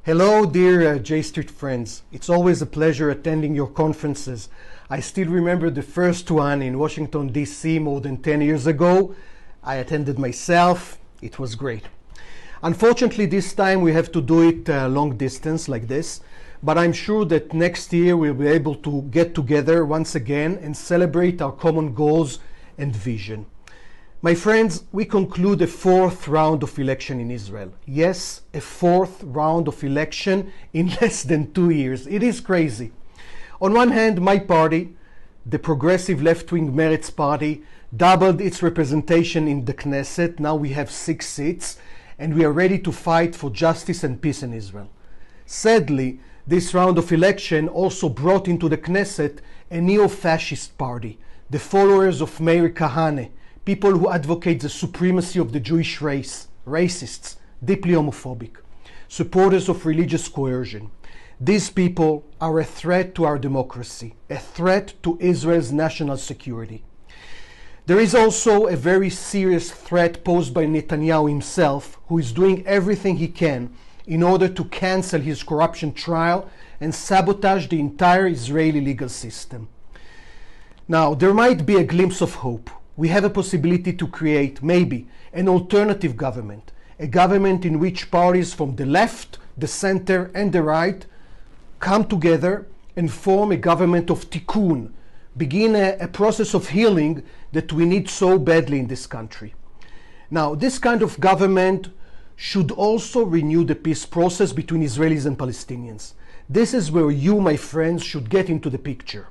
Hello, dear J Street friends. It's always a pleasure attending your conferences. I still remember the first one in Washington, D.C. more than 10 years ago. I attended myself. It was great. Unfortunately, this time we have to do it long distance like this, but I'm sure that next year we'll be able to get together once again and celebrate our common goals and vision. My friends, we conclude a fourth round of election in Israel. Yes, a fourth round of election in less than 2 years. It is crazy. On one hand, my party, the progressive left-wing Meretz party, doubled its representation in the Knesset. Now we have 6 seats, and we are ready to fight for justice and peace in Israel. Sadly, this round of election also brought into the Knesset a neo-fascist party, the followers of Meir Kahane, people who advocate the supremacy of the Jewish race, racists, deeply homophobic, supporters of religious coercion. These people are a threat to our democracy, a threat to Israel's national security. There is also a very serious threat posed by Netanyahu himself, who is doing everything he can in order to cancel his corruption trial and sabotage the entire Israeli legal system. Now, there might be a glimpse of hope. We have a possibility to create, maybe, an alternative government, a government in which parties from the left, the center, and the right come together and form a government of tikkun, begin a process of healing that we need so badly in this country. Now, this kind of government should also renew the peace process between Israelis and Palestinians. This is where you, my friends, should get into the picture.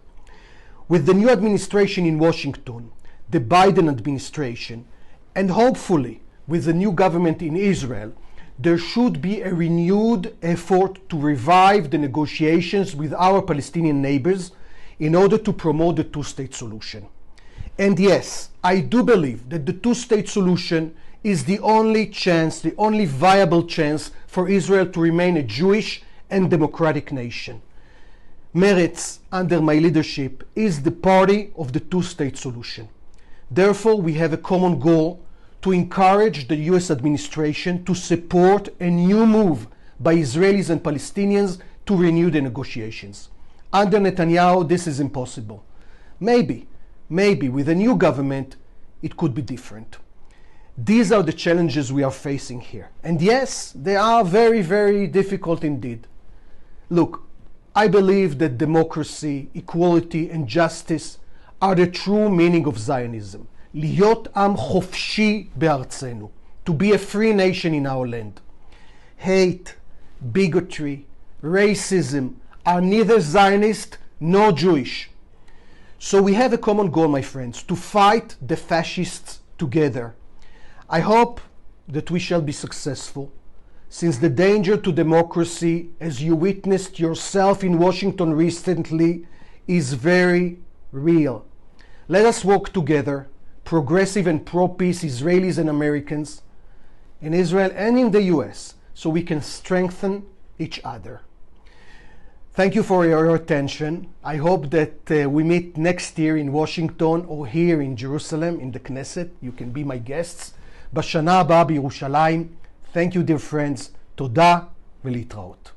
With the new administration in Washington, the Biden administration, and hopefully with the new government in Israel, there should be a renewed effort to revive the negotiations with our Palestinian neighbors in order to promote the two-state solution. And yes, I do believe that the two-state solution is the only chance, the only viable chance for Israel to remain a Jewish and democratic nation. Meretz, under my leadership, is the party of the two-state solution. Therefore, we have a common goal to encourage the US administration to support a new move by Israelis and Palestinians to renew the negotiations. Under Netanyahu, this is impossible. Maybe with a new government, it could be different. These are the challenges we are facing here. And yes, they are very, very difficult indeed. Look, I believe that democracy, equality, and justice are the true meaning of Zionism. להיות עם חופשי בארצנו. To be a free nation in our land. Hate, bigotry, racism are neither Zionist nor Jewish. So we have a common goal, my friends, to fight the fascists together. I hope that we shall be successful, since the danger to democracy, as you witnessed yourself in Washington recently, is very real. Let us work together, progressive and pro-peace Israelis and Americans, in Israel and in the US, so we can strengthen each other. Thank you for your attention. I hope that we meet next year in Washington or here in Jerusalem, in the Knesset. You can be my guests. בשנה הבאה בירושלים. Thank you, dear friends. תודה ולהתראות.